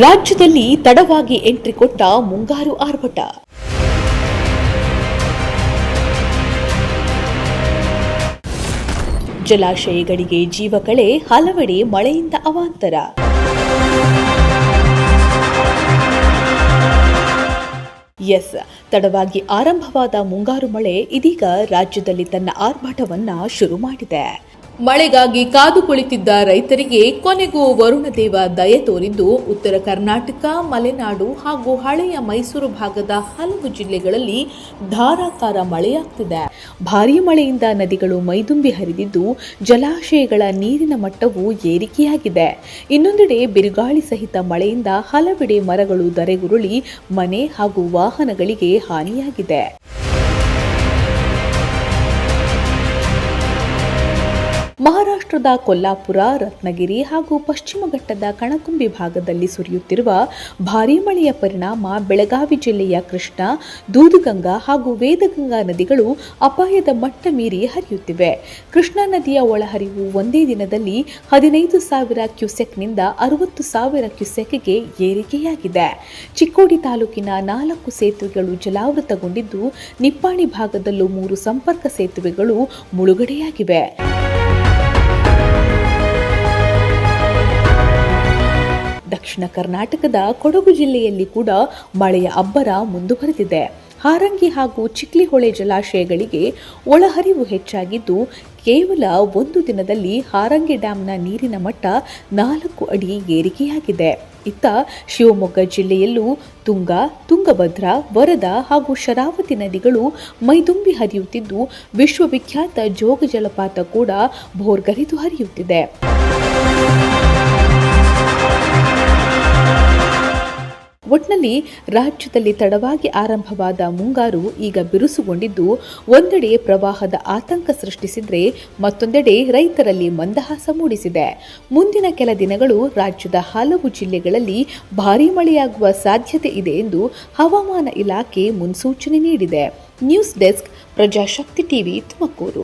ರಾಜ್ಯದಲ್ಲಿ ತಡವಾಗಿ ಎಂಟ್ರಿ ಕೊಟ್ಟ ಮುಂಗಾರು ಆರ್ಭಟ. ಜಲಾಶಯಗಳಿಗೆ ಜೀವಕಳೆ, ಹಲವೆಡೆ ಮಳೆಯಿಂದ ಅವಾಂತರ. ತಡವಾಗಿ ಆರಂಭವಾದ ಮುಂಗಾರು ಮಳೆ ಇದೀಗ ರಾಜ್ಯದಲ್ಲಿ ತನ್ನ ಆರ್ಭಟವನ್ನ ಶುರು ಮಾಡಿದೆ. ಮಳೆಗಾಗಿ ಕಾದು ಕುಳಿತಿದ್ದ ರೈತರಿಗೆ ಕೊನೆಗೂ ವರುಣದೇವ ದಯೆ ತೋರಿದ್ದು ಉತ್ತರ ಕರ್ನಾಟಕ, ಮಲೆನಾಡು ಹಾಗೂ ಹಳೆಯ ಮೈಸೂರು ಭಾಗದ ಹಲವು ಜಿಲ್ಲೆಗಳಲ್ಲಿ ಧಾರಾಕಾರ ಮಳೆಯಾಗ್ತಿದೆ. ಭಾರೀ ಮಳೆಯಿಂದ ನದಿಗಳು ಮೈದುಂಬಿ ಹರಿದಿದ್ದು ಜಲಾಶಯಗಳ ನೀರಿನ ಮಟ್ಟವು ಏರಿಕೆಯಾಗಿದೆ. ಇನ್ನೊಂದೆಡೆ ಬಿರುಗಾಳಿ ಸಹಿತ ಮಳೆಯಿಂದ ಹಲವೆಡೆ ಮರಗಳು ಧರೆಗುರುಳಿ ಮನೆ ಹಾಗೂ ವಾಹನಗಳಿಗೆ ಹಾನಿಯಾಗಿದೆ. ಮಹಾರಾಷ್ಟ್ರದ ಕೊಲ್ಲಾಪುರ, ರತ್ನಗಿರಿ ಹಾಗೂ ಪಶ್ಚಿಮ ಘಟ್ಟದ ಕಣಕುಂಬಿ ಭಾಗದಲ್ಲಿ ಸುರಿಯುತ್ತಿರುವ ಭಾರೀ ಮಳೆಯ ಪರಿಣಾಮ ಬೆಳಗಾವಿ ಜಿಲ್ಲೆಯ ಕೃಷ್ಣಾ, ದೂದಗಂಗಾ ಹಾಗೂ ವೇದಗಂಗಾ ನದಿಗಳು ಅಪಾಯದ ಮಟ್ಟ ಮೀರಿ ಹರಿಯುತ್ತಿವೆ. ಕೃಷ್ಣಾ ನದಿಯ ಒಳಹರಿವು ಒಂದೇ ದಿನದಲ್ಲಿ 15,000 ಕ್ಯೂಸೆಕ್ನಿಂದ 60,000 ಕ್ಯೂಸೆಕ್ಗೆ ಏರಿಕೆಯಾಗಿದೆ. ಚಿಕ್ಕೋಡಿ ತಾಲೂಕಿನ 4 ಸೇತುವೆಗಳು ಜಲಾವೃತಗೊಂಡಿದ್ದು, ನಿಪ್ಪಾಣಿ ಭಾಗದಲ್ಲೂ 3 ಸಂಪರ್ಕ ಸೇತುವೆಗಳು ಮುಳುಗಡೆಯಾಗಿವೆ. ದಕ್ಷಿಣ ಕರ್ನಾಟಕದ ಕೊಡಗು ಜಿಲ್ಲೆಯಲ್ಲಿ ಕೂಡ ಮಳೆಯ ಅಬ್ಬರ ಮುಂದುವರೆದಿದೆ. ಹಾರಂಗಿ ಹಾಗೂ ಚಿಕ್ಲಿಹೊಳೆ ಜಲಾಶಯಗಳಿಗೆ ಒಳಹರಿವು ಹೆಚ್ಚಾಗಿದ್ದು, ಕೇವಲ ಒಂದು ದಿನದಲ್ಲಿ ಹಾರಂಗಿ ಡ್ಯಾಂನ ನೀರಿನ ಮಟ್ಟ 4 ಅಡಿ ಏರಿಕೆಯಾಗಿದೆ. ಇತ್ತ ಶಿವಮೊಗ್ಗ ಜಿಲ್ಲೆಯಲ್ಲೂ ತುಂಗಾ, ತುಂಗಭದ್ರಾ, ವರದಾ ಹಾಗೂ ಶರಾವತಿ ನದಿಗಳು ಮೈದುಂಬಿ ಹರಿಯುತ್ತಿದ್ದು, ವಿಶ್ವವಿಖ್ಯಾತ ಜೋಗ ಜಲಪಾತ ಕೂಡ ಭೋರ್ಗರೆದು ಹರಿಯುತ್ತಿದೆ. ಒಟ್ನಲ್ಲಿ ರಾಜ್ಯದಲ್ಲಿ ತಡವಾಗಿ ಆರಂಭವಾದ ಮುಂಗಾರು ಈಗ ಬಿರುಸುಗೊಂಡಿದ್ದು, ಒಂದೆಡೆ ಪ್ರವಾಹದ ಆತಂಕ ಸೃಷ್ಟಿಸಿದ್ರೆ ಮತ್ತೊಂದೆಡೆ ರೈತರಲ್ಲಿ ಮಂದಹಾಸ ಮೂಡಿಸಿದೆ. ಮುಂದಿನ ಕೆಲ ದಿನಗಳು ರಾಜ್ಯದ ಹಲವು ಜಿಲ್ಲೆಗಳಲ್ಲಿ ಭಾರೀ ಮಳೆಯಾಗುವ ಸಾಧ್ಯತೆ ಇದೆ ಎಂದು ಹವಾಮಾನ ಇಲಾಖೆ ಮುನ್ಸೂಚನೆ ನೀಡಿದೆ. News desk, Prajashakti TV, Tumakuru.